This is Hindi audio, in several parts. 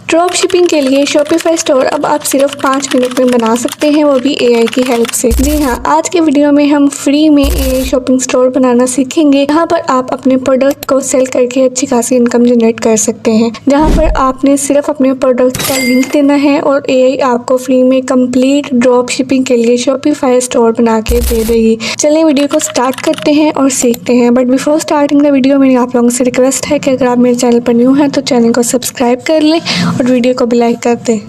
ड्रॉप शिपिंग के लिए शॉपिफाई स्टोर अब आप सिर्फ 5 मिनट में बना सकते हैं, वो भी एआई की हेल्प से। जी हाँ, आज के वीडियो में हम फ्री में एआई शॉपिंग स्टोर बनाना सीखेंगे, जहाँ पर आप अपने प्रोडक्ट को सेल करके अच्छी खासी इनकम जनरेट कर सकते हैं। जहाँ पर आपने सिर्फ अपने प्रोडक्ट का लिंक देना है और एआई आपको फ्री में कंप्लीट ड्रॉप शिपिंग के लिए शॉपिफाई स्टोर बना के दे देगी। चलिए वीडियो को स्टार्ट करते हैं और सीखते हैं। But before starting the video मेरी आप लोगों से रिक्वेस्ट है कि अगर आप मेरे चैनल पर न्यू हैं तो चैनल को सब्सक्राइब कर लें और वीडियो को भी लाइक कर दें।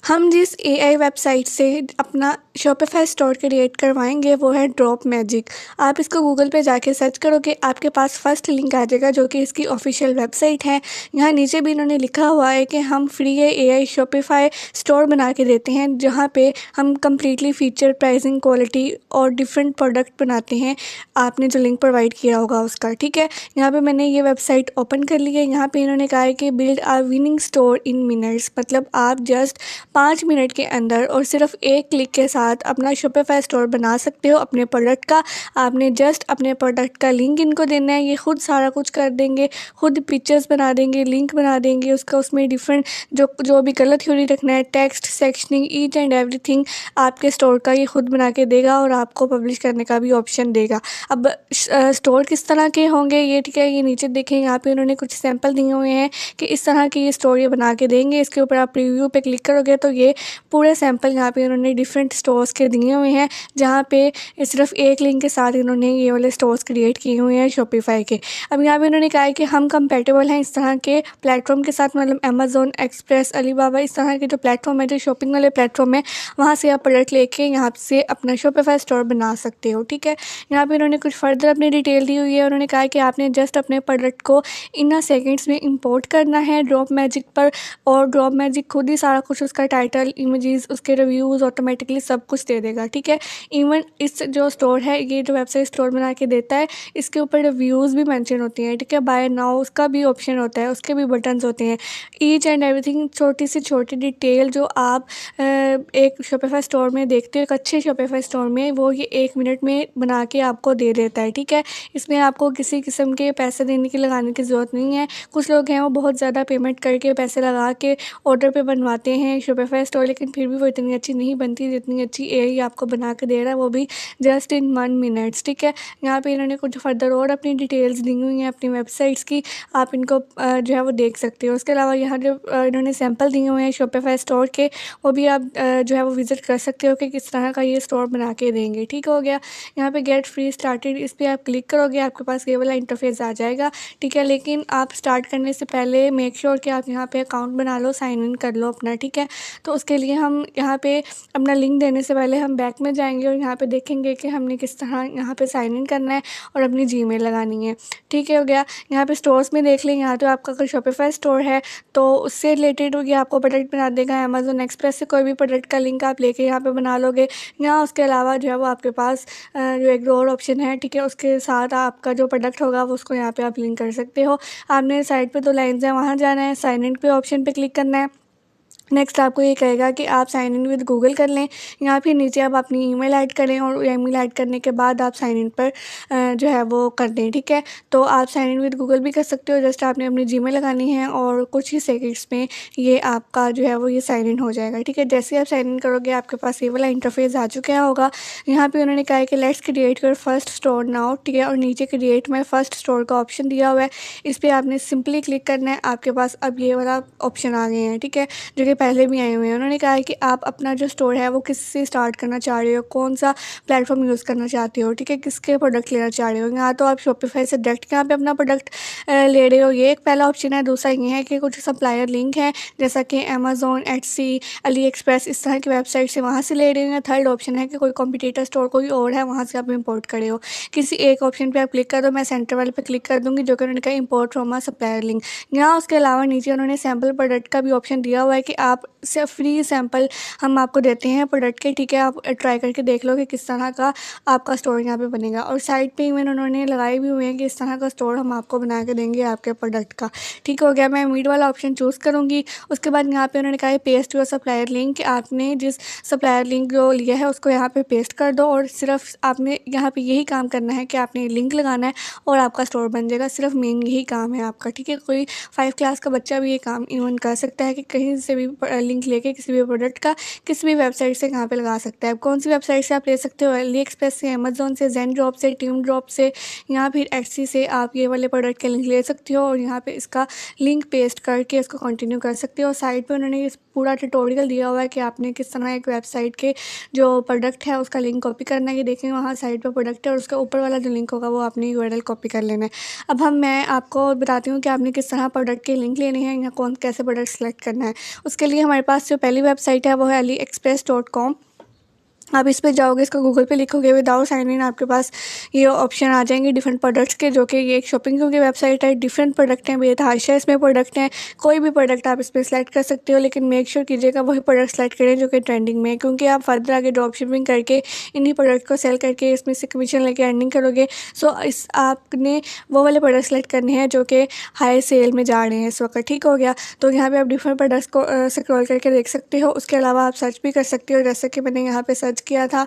हम जिस एआई वेबसाइट से अपना शॉपिफाई स्टोर क्रिएट करवाएंगे वो है ड्रॉप मैजिक। आप इसको गूगल पे जाके सर्च करोगे, आपके पास फर्स्ट लिंक आ जाएगा जो कि इसकी ऑफिशियल वेबसाइट है। यहाँ नीचे भी इन्होंने लिखा हुआ है कि हम फ्री एआई शॉपिफाई स्टोर बना के देते हैं, जहाँ पे हम कम्प्लीटली फीचर, प्राइसिंग, क्वालिटी और डिफरेंट प्रोडक्ट बनाते हैं। आपने जो लिंक प्रोवाइड किया होगा उसका, ठीक है। यहाँ पे मैंने ये वेबसाइट ओपन कर ली है। यहाँ पे इन्होंने कहा है कि build a winning store in minutes, मतलब आप जस्ट 5 मिनट के अंदर और सिर्फ एक क्लिक के साथ अपना शॉपिफाई स्टोर बना सकते हो अपने प्रोडक्ट का। आपने जस्ट अपने प्रोडक्ट का लिंक इनको देना है, ये खुद सारा कुछ कर देंगे, खुद पिक्चर्स बना देंगे, लिंक बना देंगे उसका, उसमें डिफरेंट जो भी कलर थ्योरी रखना है, text, sectioning, each and everything आपके स्टोर का ये खुद बना के देगा और आपको पब्लिश करने का भी ऑप्शन देगा। अब स्टोर किस तरह के होंगे ये, ठीक है, ये नीचे देखें, यहाँ पे उन्होंने कुछ सैंपल दिए हुए हैं कि इस तरह की ये स्टोर ये बना के देंगे। इसके ऊपर आप प्रीव्यू पे क्लिक करोगे तो ये पूरे सैंपल यहाँ पे उन्होंने डिफरेंट स्टोर्स के दिए हुए हैं, जहाँ पे सिर्फ एक लिंक के साथ इन्होंने ये वाले स्टोर्स क्रिएट किए हुए हैं शॉपिफाई के। अब यहाँ पे उन्होंने कहा है कि हम कंपेटेबल हैं इस तरह के प्लेटफॉर्म के साथ, मतलब अमेज़ॉन, एक्सप्रेस, अलीबाबा, इस तरह के जो प्लेटफॉर्म है, जो शॉपिंग वाले प्लेटफॉर्म है, वहाँ से आप प्रोडक्ट लेके यहाँ से अपना शॉपिफाई स्टोर बना सकते हो, ठीक है। यहाँ पे उन्होंने कुछ फर्दर अपनी डिटेल दी हुई है। उन्होंने कहा है कि आपने जस्ट अपने प्रोडक्ट को इन सेकेंड्स में इंपोर्ट करना है ड्रॉप मैजिक पर, और ड्रॉप मैजिक खुद ही सारा कुछ, उसका टाइटल, इमेजेस, उसके रिव्यूज़ ऑटोमेटिकली सब कुछ दे देगा, ठीक है। इवन इस जो स्टोर है, ये जो वेबसाइट स्टोर बना के देता है, इसके ऊपर रिव्यूज़ भी मेंशन होती हैं, ठीक है। बाय नाउ उसका भी ऑप्शन होता है, उसके भी बटन्स होते हैं। ईच एंड एवरीथिंग, छोटी से छोटी डिटेल जो आप एक शॉपिफाई स्टोर में देखते हो, एक अच्छे शॉपिफाई स्टोर में, वो ये 1 मिनट में बना के आपको दे देता है, ठीक है। इसमें आपको किसी किस्म के पैसे देने की, लगाने की ज़रूरत नहीं है। कुछ लोग हैं वो बहुत ज़्यादा पेमेंट करके, पैसे लगा के ऑर्डर पे बनवाते हैं शॉपिफाई स्टोर, लेकिन फिर भी वो इतनी अच्छी नहीं बनती जितनी अच्छी एआई आपको बना के दे रहा है, वो भी जस्ट इन 1 मिनट्स, ठीक है। यहाँ पे इन्होंने कुछ फर्दर और अपनी डिटेल्स दी हुई हैं अपनी वेबसाइट्स की, आप इनको जो है वो देख सकते हो। उसके अलावा यहाँ जो इन्होंने सैंपल दिए हुए हैं शॉपिफाई स्टोर के, वो भी आप जो है वो विज़िट कर सकते हो कि किस तरह का ये स्टोर बना के देंगे, ठीक हो गया। यहाँ पे गेट फ्री स्टार्टेड, इस पर आप क्लिक करोगे, आपके पास ये वाला इंटरफेस आ जाएगा, ठीक है। लेकिन आप स्टार्ट करने से पहले मेक श्योर कि आप यहाँ पे अकाउंट बना लो, साइन इन कर लो अपना, ठीक है। तो उसके लिए हम यहाँ पे अपना लिंक देने से पहले हम बैक में जाएंगे और यहाँ पे देखेंगे कि हमने किस तरह यहाँ पे साइन इन करना है और अपनी जीमेल लगानी है, ठीक है, हो गया। यहाँ पे स्टोर्स में देख लें, यहाँ तो आपका अगर शॉपिफाई स्टोर है तो उससे रिलेटेड हो गया, आपको प्रोडक्ट बना देगा। अमेज़ॉन, एक्सप्रेस से कोई भी प्रोडक्ट का लिंक आप लेके यहाँ पे बना लोगे। यहाँ उसके अलावा जो है वो आपके पास जो एक और ऑप्शन है, ठीक है, उसके साथ आपका जो प्रोडक्ट होगा वो उसको यहाँ पे आप लिंक कर सकते हो। आपने साइड पे 2 लाइन्स हैं, वहाँ जाना है, साइन इन पे ऑप्शन पे क्लिक करना है। नेक्स्ट आपको ये कहेगा कि आप साइन इन विद गूगल कर लें। यहाँ फिर नीचे आप अपनी ईमेल ऐड करें और ईमेल ऐड करने के बाद आप साइन इन पर जो है वो कर दें, ठीक है। तो आप साइन इन विद गूगल भी कर सकते हो, जस्ट आपने अपनी जीमेल लगानी है और कुछ ही सेकंड्स में ये आपका जो है वो ये साइन इन हो जाएगा, ठीक है। जैसे ही आप साइन इन करोगे आपके पास ये वाला इंटरफेस आ चुका होगा। यहाँ पर उन्होंने कहा है कि let's create your first store now, ठीक है, और नीचे क्रिएट माई फर्स्ट स्टोर का ऑप्शन दिया हुआ है, इस पर आपने सिंपली क्लिक करना है। आपके पास अब ये वाला ऑप्शन आ गए हैं, ठीक है, जो कि पहले भी आए हुए हैं। उन्होंने कहा है कि आप अपना जो स्टोर है वो किससे स्टार्ट करना चाह रहे हो, कौन सा प्लेटफॉर्म यूज़ करना चाहते हो, ठीक है, किसके प्रोडक्ट लेना चाह रहे हो। यहाँ तो आप शॉपिफाई से डायरेक्ट यहाँ पे अपना प्रोडक्ट ले रहे हो, ये एक पहला ऑप्शन है। दूसरा ये है कि कुछ सप्लायर लिंक है, जैसा कि अमेज़ॉन, एटसी, अली एक्सप्रेस, इस तरह की वेबसाइट से वहाँ से ले रहे हो। थर्ड ऑप्शन है कि कोई कॉम्पिटिटर स्टोर कोई और है, वहाँ से आप इंपोर्ट करे हो। किसी एक ऑप्शन पर आप क्लिक कर दो, मैं सेंटर वाले पे क्लिक कर दूँगी, जो कि उन्होंने कहा import from a supplier link. यहाँ उसके अलावा नीचे उन्होंने सैम्पल प्रोडक्ट का भी ऑप्शन दिया हुआ है कि आप सिर्फ फ्री सैंपल हम आपको देते हैं प्रोडक्ट के, ठीक है। आप ट्राई करके देख लो कि किस तरह का आपका स्टोर यहाँ पे बनेगा। और साइड पे इवन उन्होंने लगाए भी हुए हैं कि इस तरह का स्टोर हम आपको बना के देंगे आपके प्रोडक्ट का। ठीक हो गया, मैं मीट वाला ऑप्शन चूज़ करूँगी। उसके बाद यहाँ पे उन्होंने कहा है पेस्ट योर सप्लायर लिंक, कि आपने जिस सप्लायर लिंक जो लिया है उसको यहाँ पे पेस्ट कर दो, और सिर्फ आपने यहाँ पे यही काम करना है कि आपने लिंक लगाना है और आपका स्टोर बन जाएगा। सिर्फ मेन यही काम है आपका, ठीक है। कोई 5 क्लास का बच्चा भी ये काम इवन कर सकता है कि कहीं से भी लिंक लेके किसी भी प्रोडक्ट का किसी भी वेबसाइट से कहाँ पे लगा सकता है। कौन सी वेबसाइट से आप ले सकते हो, अली एक्सप्रेस से, अमेजोन से, जेन ड्रॉप से, टीम ड्रॉप से, या फिर एक्सी से आप ये वाले प्रोडक्ट के लिंक ले सकते हो और यहाँ पे इसका लिंक पेस्ट करके इसको कंटिन्यू कर सकते हो। साइड पे उन्होंने इस पूरा ट्यूटोरियल दिया हुआ है कि आपने किस तरह एक वेबसाइट के जो प्रोडक्ट है उसका लिंक कॉपी करना है। ये देखें वहाँ साइड पे प्रोडक्ट है और उसके ऊपर वाला जो लिंक होगा वो आपने यूआरएल कॉपी कर लेना है। अब मैं आपको बताती हूँ कि आपने किस तरह प्रोडक्ट के लिंक लेने हैं या कौन कैसे प्रोडक्ट सेलेक्ट करना है। उसके लिए हमारे पास जो पहली वेबसाइट है वो है AliExpress.com। आप इस पे जाओगे, इसको गूगल पे लिखोगे, विदाउट साइन इन आपके पास ये ऑप्शन आ जाएंगे डिफरेंट प्रोडक्ट्स के, जो कि ये एक शॉपिंग की वेबसाइट है। डिफरेंट प्रोडक्ट हैं, बेतहाशा इसमें प्रोडक्ट हैं। कोई भी प्रोडक्ट आप इस पर सेलेक्ट कर सकते हो, लेकिन मेक श्योर कीजिएगा वही प्रोडक्ट सेलेक्ट करें जो कि ट्रेंडिंग में है, क्योंकि आप फर्दर आगे ड्रॉप शिपिंग करके इन्हीं प्रोडक्ट को सेल करके इसमें से कमीशन लेके अर्निंग करोगे। सो इस आपने वो वाले प्रोडक्ट सेलेक्ट करने हैं जो कि हाई सेल में जा रहे हैं इस वक्त। ठीक हो गया, तो यहाँ पे आप डिफरेंट प्रोडक्ट्स को स्क्रॉल करके देख सकते हो। उसके अलावा आप सर्च भी कर सकते हो, जैसे कि मैंने यहाँ पे सर्च किया था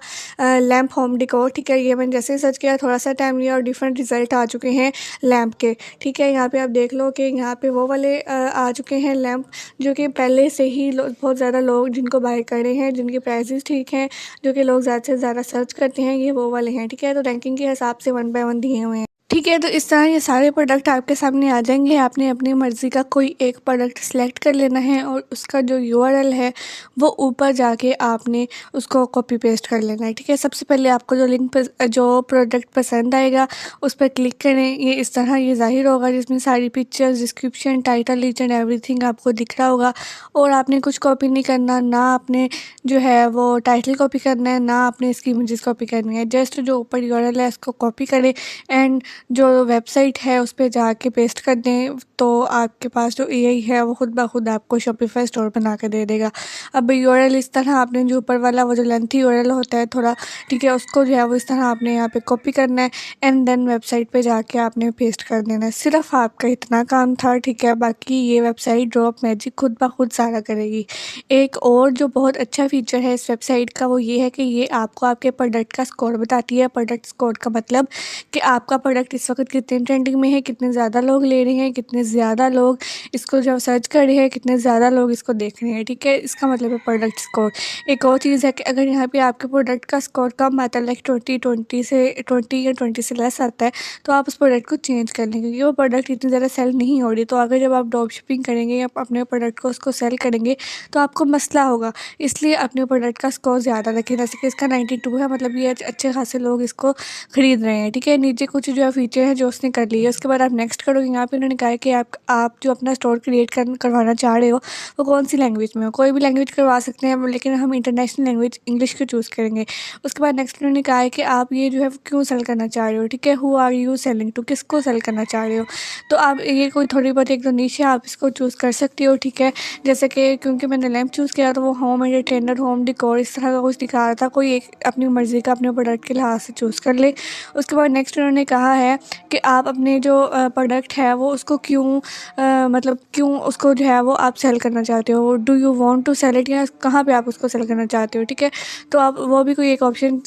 लैम्प होम डेकोर, ठीक है। ये मैंने जैसे ही सर्च किया थोड़ा सा टाइम लिया और डिफरेंट रिजल्ट आ चुके हैं लैम्प के, ठीक है। यहाँ पे आप देख लो कि यहाँ पे वो वाले आ चुके हैं लैम्प जो कि पहले से ही बहुत ज़्यादा लोग जिनको बाय कर रहे हैं, जिनके प्राइसेस ठीक हैं, जो कि लोग ज़्यादा से ज़्यादा सर्च करते हैं, ये वो वाले हैं, ठीक है। तो रैंकिंग के हिसाब से 1 बाय 1 दिए हुए हैं, ठीक है। तो इस तरह ये सारे प्रोडक्ट आपके सामने आ जाएंगे। आपने अपनी मर्ज़ी का कोई एक प्रोडक्ट सेलेक्ट कर लेना है और उसका जो यूआरएल है वो ऊपर जाके आपने उसको कॉपी पेस्ट कर लेना है, ठीक है। सबसे पहले आपको जो लिंक जो प्रोडक्ट पसंद आएगा उस पर क्लिक करें। ये इस तरह ये ज़ाहिर होगा जिसमें सारी pictures, description, title, each and everything आपको दिख रहा होगा। और आपने कुछ कॉपी नहीं करना, ना आपने जो है वो टाइटल कॉपी करना है, ना आपने इसकी इमेजेस कॉपी करनी है। जस्ट जो ऊपर यूआरएल है इसको कॉपी करें एंड जो वेबसाइट है उस पर जाके पेस्ट कर दें, तो आपके पास जो एआई है वो खुद ब खुद आपको शॉपिफाई स्टोर बना के दे देगा। अब यूआरएल इस तरह आपने जो ऊपर वाला वो जो लेंथी यूआरएल होता है थोड़ा, ठीक है, उसको जो है वो इस तरह आपने यहाँ पे कॉपी करना है एंड देन वेबसाइट पे जाके आपने पेस्ट कर देना है। सिर्फ आपका इतना काम था, ठीक है। बाकी ये वेबसाइट ड्रॉप मैजिक खुद ब खुद सारा करेगी। एक और जो बहुत अच्छा फीचर है इस वेबसाइट का वो ये है कि ये आपको आपके प्रोडक्ट का स्कोर बताती है। प्रोडक्ट स्कोर का मतलब कि आपका प्रोडक्ट इस वक्त कितने ट्रेंडिंग में है, कितने ज़्यादा लोग ले रहे हैं, कितने ज़्यादा लोग इसको जो सर्च कर रहे हैं, कितने ज़्यादा लोग इसको देख रहे हैं, ठीक है। इसका मतलब है प्रोडक्ट स्कोर। एक और चीज़ है कि अगर यहाँ पे आपके प्रोडक्ट का स्कोर कम आता है, लाइक 20 या 20 से लेस आता है, तो आप उस प्रोडक्ट को चेंज कर लेंगे, क्योंकि वो प्रोडक्ट इतनी ज़्यादा सेल नहीं हो रही। तो अगर जब आप ड्रॉप शिपिंग करेंगे या अपने प्रोडक्ट को उसको सेल करेंगे तो आपको मसला होगा। इसलिए अपने प्रोडक्ट का स्कोर ज़्यादा रखें, जैसे कि इसका 92 है, मतलब ये अच्छे खासे लोग इसको ख़रीद रहे हैं, ठीक है। नीचे कुछ जो फीचर है जो उसने कर लिया, उसके बाद आप नेक्स्ट करोगे। यहाँ पे उन्होंने कहा है कि आप जो अपना स्टोर क्रिएट करवाना चाह रहे हो वो कौन सी लैंग्वेज में हो। कोई भी लैंग्वेज करवा सकते हैं, लेकिन हम इंटरनेशनल लैंग्वेज इंग्लिश को चूज़ करेंगे। उसके बाद नेक्स्ट उन्होंने कहा है कि आप ये जो है क्यों सेल करना चाह रहे हो, ठीक है। Who are you selling to, किसको सेल करना चाह रहे हो। तो आप ये कोई थोड़ी बहुत एक दो नीचे आप इसको चूज़ कर सकती हो, ठीक है। जैसे कि क्योंकि मैंने लैम्प चूज़ किया तो वो होम एंटरटेनर, होम डिकोर इस तरह का कुछ दिखा रहा था। कोई एक अपनी मर्ज़ी का अपने प्रोडक्ट के लिहाज से चूज़ कर ले। उसके बाद नेक्स्ट उन्होंने कहा है कि आप अपने जो प्रोडक्ट है वो उसको क्यों मतलब क्यों उसको जो है वो आप सेल करना चाहते हो, do you want to sell it, या कहाँ पे आप उसको सेल करना चाहते हो, ठीक है। तो आप वो भी कोई एक ऑप्शन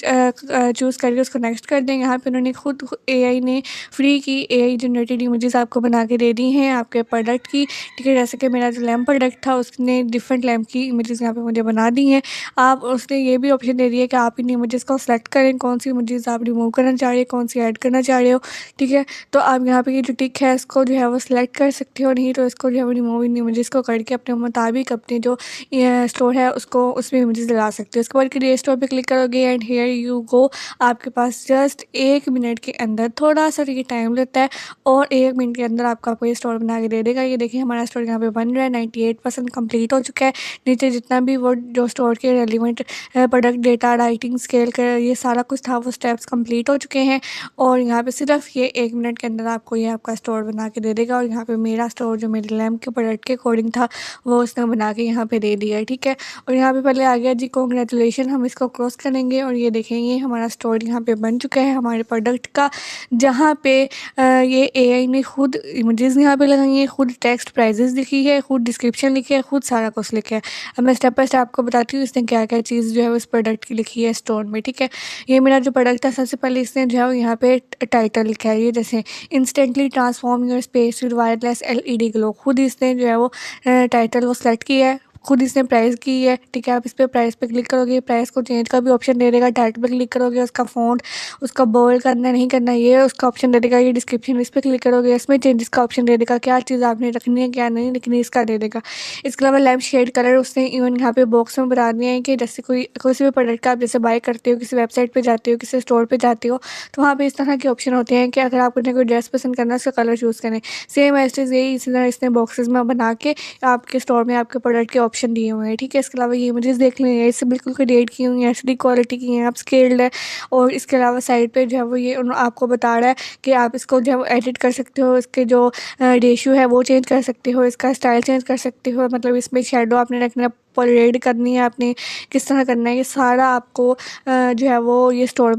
चूज़ करके उसको नेक्स्ट कर दें। यहाँ पे उन्होंने खुद एआई ने फ्री की एआई जनरेटेड इमेजेस आपको बना के दे दी हैं आपके प्रोडक्ट की, ठीक है। जैसे कि मेरा जो लैम्प प्रोडक्ट था उसने डिफरेंट लैम्प की इमेजेस यहाँ पे मुझे बना दी हैं। आप उसने ये भी ऑप्शन दे दिया है कि आप इन इमेजेस को सेलेक्ट करें, कौन सी इमेजेस आप रिमूव करना चाह रहे हैं, कौन सी ऐड करना चाह रहे हो, ठीक है। तो आप यहाँ पे ये जो टिक है इसको जो है वो सिलेक्ट कर सकते हो, नहीं तो इसको जो है वो रिमूव इन इमेजेस को करके अपने मुताबिक अपने जो स्टोर है उसको उसमें इमेजेस लगा सकते हो। उसके बाद क्रिएट स्टोर पे क्लिक करोगे एंड हियर यू गो। आपके पास जस्ट 1 मिनट के अंदर, थोड़ा सा ये टाइम लेता है, और 1 मिनट के अंदर आपका कोई स्टोर बना के दे देगा। ये देखिए हमारा स्टोर यहाँ पे बन रहा है, 98% कंप्लीट हो चुका है। नीचे जितना भी वो जो स्टोर के relevant product data, writing, scale कर ये सारा कुछ था वो स्टेप्स कंप्लीट हो चुके हैं। और यहाँ पे सिर्फ सिर्फ ये 1 मिनट के अंदर आपको ये आपका स्टोर बना के दे देगा। और यहाँ पे मेरा स्टोर जो मेरे लैम्प के प्रोडक्ट के अकॉर्डिंग था वो उसने बना के यहाँ पे दे दिया है, ठीक है। और यहाँ पे पहले आ गया जी कांग्रेचुलेशन, हम इसको क्रॉस करेंगे और ये देखेंगे हमारा स्टोर यहाँ पे बन चुका है हमारे प्रोडक्ट का, जहाँ पे ये एआई ने खुद इमेजेस यहाँ पे लगाई है, खुद टेक्स्ट प्राइजेस लिखी है, खुद डिस्क्रिप्शन लिखी है, खुद सारा कुछ लिखा है। अब मैं स्टेप बाय स्टेप आपको बताती हूँ इसने क्या क्या चीज़ जो है उस प्रोडक्ट की लिखी है स्टोर में, ठीक है। ये मेरा जो प्रोडक्ट था सबसे पहले इसने जो है यहाँ पे टाइटल लिखा है, ये जैसे instantly transform your space with wireless LED glow, खुद इसने जो है वो टाइटल वो सेलेक्ट किया है, खुद इसने प्राइस की है, ठीक है। आप इस पर प्राइस पे क्लिक करोगे, प्राइस को चेंज का भी ऑप्शन दे देगा। टाइटल पे क्लिक करोगे, उसका फ़ॉन्ट उसका बोल्ड करना नहीं करना ये उसका ऑप्शन दे देगा। ये डिस्क्रिप्शन इस पर क्लिक करोगे, इसमें चेंजेस का ऑप्शन दे देगा, क्या चीज़ आपने रखनी है क्या नहीं रखनी इसका दे देगा। इसके अलावा लैम्प शेड कलर उसने इवन यहाँ पे बॉक्स में बता दिया है कि जैसे कोई किसी भी प्रोडक्ट का आप जैसे बाय करते हो, किसी वेबसाइट पर जाते हो, किसी स्टोर पर जाते हो, तो वहाँ पर इस तरह के ऑप्शन होते हैं कि अगर आपने कोई ड्रेस पसंद करना है उसका कलर चूज़ करें। सेम एज यही इसी तरह इसने बॉक्सेस में बना के आपके स्टोर में आपके प्रोडक्ट के ऑप्शन दिए हुए हैं, ठीक है। इसके अलावा ये इमेजेस देख लें, इससे बिल्कुल क्रिएट की हुई हैं, एचडी क्वालिटी की हैं, आप स्केल्ड है। और इसके अलावा साइड पे जो है वो ये आपको बता रहा है कि आप इसको जो है वो एडिट कर सकते हो, इसके जो रेशियो है वो चेंज कर सकते हो, इसका स्टाइल चेंज कर सकते हो, मतलब इसमें शेडो आपने रखना है, पॉलीरेड करनी है आपने, किस तरह करना है, ये सारा आपको जो है वो ये स्टोर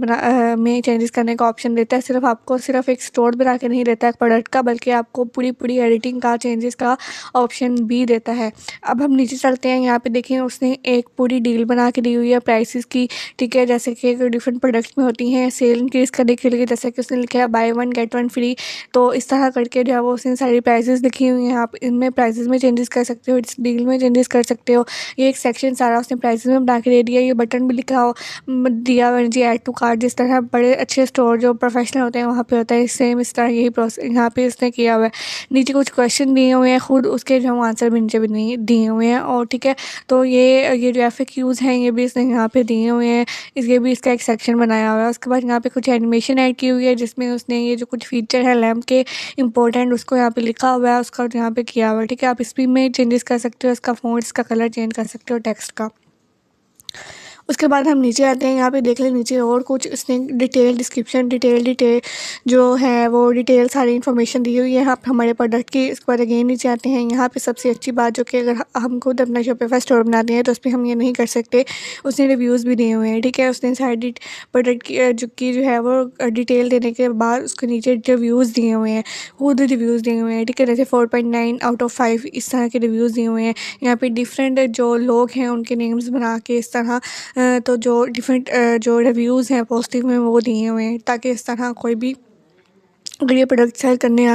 में चेंजेस करने का ऑप्शन देता है। सिर्फ आपको सिर्फ एक स्टोर बना के नहीं देता है प्रोडक्ट का, बल्कि आपको पूरी एडिटिंग का चेंजेस का ऑप्शन भी देता है। अब हम नीचे चलते हैं, यहाँ पे देखें उसने एक पूरी डील बना के दी हुई है प्राइसेस की, ठीक है। जैसे कि डिफरेंट प्रोडक्ट्स में होती हैं सेल इंक्रीज करने के लिए, जैसे कि उसने लिखा है बाय 1 गेट 1 फ्री, तो इस तरह करके जो है वो उसने सारी प्राइसेस लिखी हुई हैं। आप इनमें प्राइसेस में चेंजेस कर सकते हो, इस डील में चेंजेस कर सकते हो। ये एक सेक्शन सारा उसने प्राइसेस में बना के दे दिया। ये बटन भी लिखा हो दिया हुआ जी ऐड टू कार्ट, जिस तरह बड़े अच्छे स्टोर जो प्रोफेशनल होते हैं वहाँ पे होता है, सेम इस तरह यही प्रोसेस यहाँ पे इसने किया हुआ है। नीचे कुछ क्वेश्चन दिए हुए हैं, खुद उसके जो आंसर भी नीचे भी नहीं दिए हुए हैं, और ठीक है। तो ये जो FAQs हैं ये भी इसने यहाँ पे दिए हुए हैं, इसके भी इसका एक सेक्शन बनाया हुआ है। उसके बाद यहाँ पे कुछ एनिमेशन ऐड की हुई है, जिसमें उसने ये जो कुछ फीचर है लैम्प के इंपॉर्टेंट उसको यहाँ पे लिखा हुआ है, उसका यहाँ पे किया हुआ है, ठीक है। आप इस में चेंजेस कर सकते हो, इसका फ़ॉन्ट इसका कलर चेंज कर सकते हो टेक्स्ट का। उसके बाद हम नीचे आते हैं, यहाँ पे देख लें नीचे और कुछ इसने डिटेल डिस्क्रिप्शन डिटेल जो है वो डिटेल सारी इन्फॉर्मेशन दी हुई है आप हमारे प्रोडक्ट की। इसके बाद अगेन नीचे आते हैं, यहाँ पे सबसे अच्छी बात जो कि अगर हम खुद अपना शॉपिफाई स्टोर बनाते हैं तो उस पर हम ये नहीं कर सकते, उसने रिव्यूज़ भी दिए हुए हैं, ठीक है। उसने सारी प्रोडक्ट की जो है वो डिटेल देने के बाद उसके नीचे रिव्यूज़ दिए हुए हैं, खुद रिव्यूज़ दिए हुए हैं, ठीक है। जैसे 4.9 आउट ऑफ 5 इस तरह के रिव्यूज़ दिए हुए हैं। यहाँ पे डिफरेंट जो लोग हैं उनके नेम्स बना के इस तरह तो जो डिफरेंट जो रिव्यूज़ हैं पॉजिटिव में वो दिए हुए हैं, ताकि इस तरह कोई भी अगर ये प्रोडक्ट सेल करने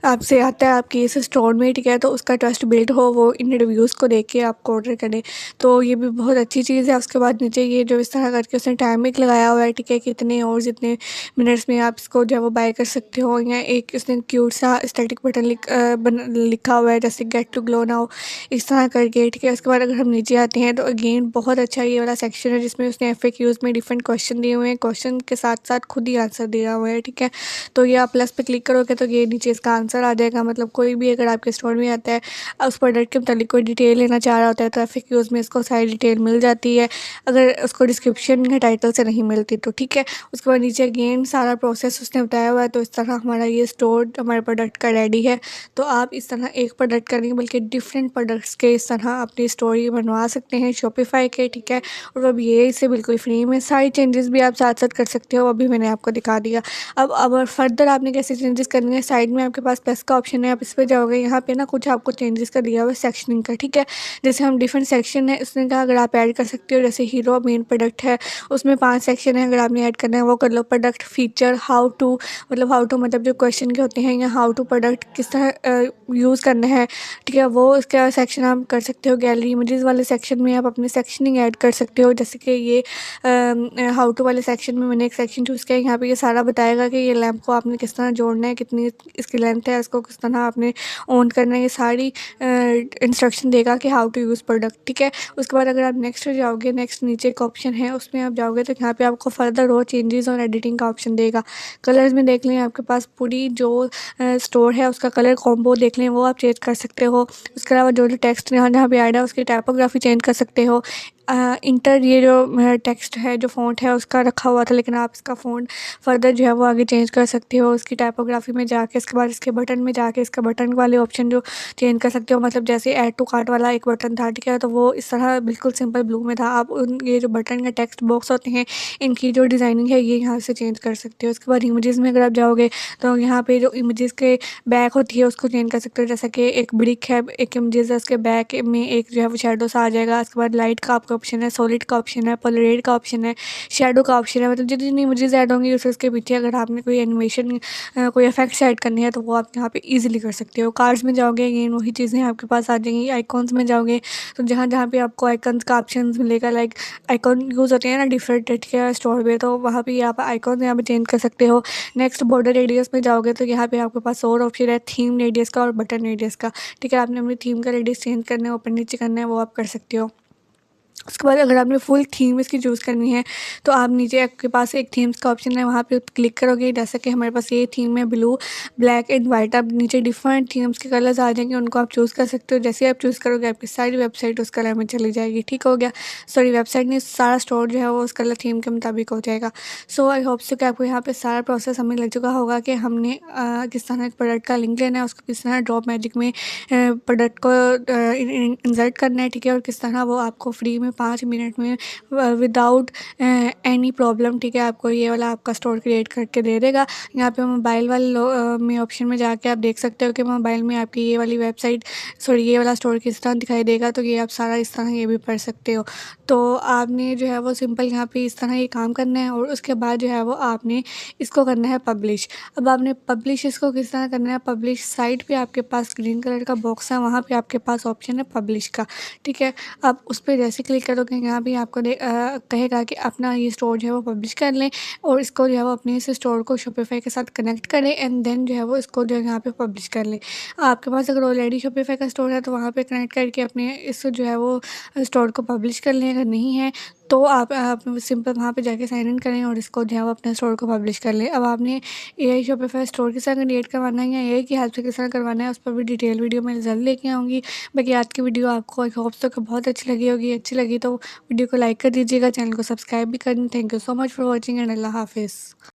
आपसे आता है आपके इस स्टोर में, ठीक है, तो उसका ट्रस्ट बिल्ड हो, वो इन रिव्यूज़ को देख के आपको ऑर्डर करें, तो ये भी बहुत अच्छी चीज़ है। उसके बाद नीचे ये जो इस तरह करके उसने टाइमिंग लगाया हुआ है, ठीक है, कितने और जितने मिनट्स में आप इसको जो है वो बाय कर सकते हो। या एक इसने क्यूट सा स्टैटिक बटन लिखा हुआ है जैसे गेट टू ग्लो नाउ, इस तरह करके, ठीक है। उसके बाद अगर हम नीचे आते हैं तो अगेन बहुत अच्छा ये वाला सेक्शन है, जिसमें उसने FAQs में डिफरेंट क्वेश्चन दिए हुए हैं, क्वेश्चन के साथ साथ खुद ही आंसर दिया हुआ है, ठीक है। तो ये आप प्लस पे क्लिक करोगे तो ये नीचे इसका आंसर आ जाएगा। मतलब कोई भी अगर आपके स्टोर में आता है उस प्रोडक्ट के मतलब कोई डिटेल लेना चाह रहा होता है तो FAQs में इसको सारी डिटेल मिल जाती है, अगर उसको डिस्क्रिप्शन या टाइटल से नहीं मिलती तो, ठीक है। उसके बाद नीचे अगेन सारा प्रोसेस उसने बताया हुआ है। तो इस तरह हमारा ये स्टोर हमारे प्रोडक्ट का रेडी है। तो आप इस तरह एक प्रोडक्ट का नहीं बल्कि डिफरेंट प्रोडक्ट्स के इस तरह अपनी स्टोरी बनवा सकते हैं शॉपिफाई के, ठीक है। और अब ये इसे बिल्कुल फ्री में सारी चेंजेस भी आप साथ साथ कर सकते हो, अभी मैंने आपको दिखा दिया। अब फर्दर आपने कैसे चेंजेस करनी है, साइड में आपके पास प्लस का ऑप्शन है, आप इस पर जाओगे, यहाँ पे ना कुछ आपको चेंजेस का दिया हुआ है सेक्शनिंग का, ठीक है। जैसे हम डिफरेंट सेक्शन है उसने कहा अगर आप ऐड कर सकते हो, जैसे हीरो मेन प्रोडक्ट है उसमें 5 सेक्शन है, अगर आपने ऐड करना है वो कर लो। प्रोडक्ट फीचर हाउ टू मतलब जो क्वेश्चन के होते हैं, या हाउ टू प्रोडक्ट किस तरह यूज़ करना है, ठीक है, वो उसका सेक्शन आप कर सकते हो। गैलरी इमेजेस वाले सेक्शन में आप अपनी सेक्शनिंग ऐड कर सकते हो, जैसे कि ये हाउ टू वाले सेक्शन में मैंने एक सेक्शन चूज़ किया, यहाँ पे ये सारा बताएगा कि ये लैम्प को आपने किस तरह जोड़ना है, कितनी इसकी लेंथ है, इसको किस तरह आपने ऑन करना है, ये सारी इंस्ट्रक्शन देगा कि हाउ टू यूज़ प्रोडक्ट, ठीक है। उसके बाद अगर आप नेक्स्ट जाओगे, नेक्स्ट नीचे एक ऑप्शन है उसमें आप जाओगे तो यहाँ पे आपको फर्दर और चेंजेस और एडिटिंग का ऑप्शन देगा। कलर्स में देख लें आपके पास पूरी जो स्टोर है उसका कलर कॉम्बो देख लें, वो आप चेंज कर सकते हो। उसके अलावा जो टेक्स्ट यहाँ जहाँ पे ऐड है उसकी टाइपोग्राफी चेंज कर सकते हो। इंटर ये जो टेक्स्ट है, जो फ़ॉन्ट है उसका रखा हुआ था, लेकिन आप इसका फ़ॉन्ट फर्दर जो है वो आगे चेंज कर सकते हो। उसकी टाइपोग्राफी में जाके इसके बाद इसके बटन में जाके इसका बटन वाले ऑप्शन जो चेंज कर सकते हो। मतलब जैसे ऐड टू कार्ट वाला एक बटन था, ठीक है, तो वो इस तरह बिल्कुल सिंपल ब्लू में था। आप उन ये जो बटन या टेक्स्ट बॉक्स होते हैं, इनकी जो डिज़ाइनिंग है ये यहाँ से चेंज कर सकते हो। उसके बाद इमेजेस में अगर आप जाओगे तो यहाँ पे जो इमेजेस के बैक होती है उसको चेंज कर सकते हो। जैसा कि एक ब्रिक है, एक इमेजेस है, उसके बैक में एक जो है वो शेडो सा आ जाएगा। उसके बाद लाइट का आपका ऑप्शन है, सॉलिड का ऑप्शन है, पोलराइड का ऑप्शन है, शेडो का ऑप्शन है। मतलब जितनी इमेजेस ऐड होंगी उसके पीछे अगर आपने कोई एनिमेशन कोई इफेक्ट्स ऐड करने हैं तो वो आप यहाँ पे ईजिली कर सकते हो। कार्ड्स में जाओगे अगेन वही चीज़ें आपके पास आ जाएंगी। आइकॉन्स में जाओगे तो जहाँ जहाँ पे आपको आइकन्स का ऑप्शन मिलेगा, लाइक आइकॉन यूज़ होते हैं ना डिफरेंट, ठीक है, स्टोर पे, तो वहाँ पे आप आइकॉन यहाँ पे चेंज कर सकते हो। नेक्स्ट बॉर्डर रेडियस में जाओगे तो यहाँ पे आपके पास और ऑप्शन है थीम रेडियस का और बटन रेडियस का, ठीक है। आपने अपनी थीम का रेडियस चेंज करना है, ऊपर नीचे करना है, वो आप कर सकते हो। उसके बाद अगर आपने फुल थीम इसकी चूज़ करनी है तो आप नीचे आपके पास एक थीम्स का ऑप्शन है, वहाँ पे क्लिक करोगे। जैसे कि हमारे पास ये थीम है ब्लू, ब्लैक एंड वाइट। आप नीचे डिफरेंट थीम्स के कलर्स आ जाएंगे, उनको आप चूज़ कर सकते हो। जैसे आप चूज़ करोगे आपकी सारी वेबसाइट उस कलर में चली जाएगी, ठीक हो गया। सॉरी, वेबसाइट नहीं, सारा स्टोर जो है वो उस कलर थीम के मुताबिक हो जाएगा। सो आई होप सो कि आपको यहाँ पे सारा प्रोसेस हमें लग चुका होगा कि हमने किस तरह एक प्रोडक्ट का लिंक लेना है, उसको किस तरह ड्रॉप मैजिक में प्रोडक्ट को इंसर्ट करना है, ठीक है, और किस तरह वो आपको फ्री में 5 मिनट में विदाउट एनी प्रॉब्लम, ठीक है, आपको ये वाला आपका स्टोर क्रिएट करके दे देगा। यहाँ पे मोबाइल वाले में ऑप्शन में जाके आप देख सकते हो कि मोबाइल में आपकी ये वाली वेबसाइट, सॉरी, ये वाला स्टोर किस तरह दिखाई देगा। तो ये आप सारा इस तरह ये भी पढ़ सकते हो। तो आपने जो है वो सिंपल यहाँ पे इस तरह ये काम करना है और उसके बाद जो है वो आपने इसको करना है पब्लिश। अब आपने पब्लिश इसको किस तरह करना है, पब्लिश साइट पे आपके पास ग्रीन कलर का बॉक्स है, वहाँ पे आपके पास ऑप्शन है पब्लिश का, ठीक है। आप उस पर जैसे क्लिक करोगे यहाँ भी आपको कहेगा कि अपना ये स्टोर जो है वो पब्लिश कर लें और इसको जो है वो अपने इस स्टोर को शॉपिफाई के साथ कनेक्ट करें एंड देन जो है वो इसको जो है यहाँ पे पब्लिश कर लें। आपके पास अगर ऑलरेडी शॉपिफाई का स्टोर है तो वहाँ पे कनेक्ट करके अपने इस जो है वो स्टोर को पब्लिश कर लें। अगर नहीं है तो आप सिंपल वहाँ पे जाके साइन इन करें और इसको जो है वो अपने स्टोर को पब्लिश कर लें। अब आपने एआई शॉपिफाई स्टोर के साथ क्रिएट करवाना है या एआई की हेल्प से किस तरह करवाना है उस पर भी डिटेल वीडियो मैं जल्द लेके आऊँगी। बाकी आज की वीडियो आपको आई होप सो कि बहुत अच्छी लगी होगी। अच्छी लगी तो वीडियो को लाइक कर दीजिएगा, चैनल को सब्सक्राइब भी करें। Thank you so much for watching and अल्लाह हाफिज़।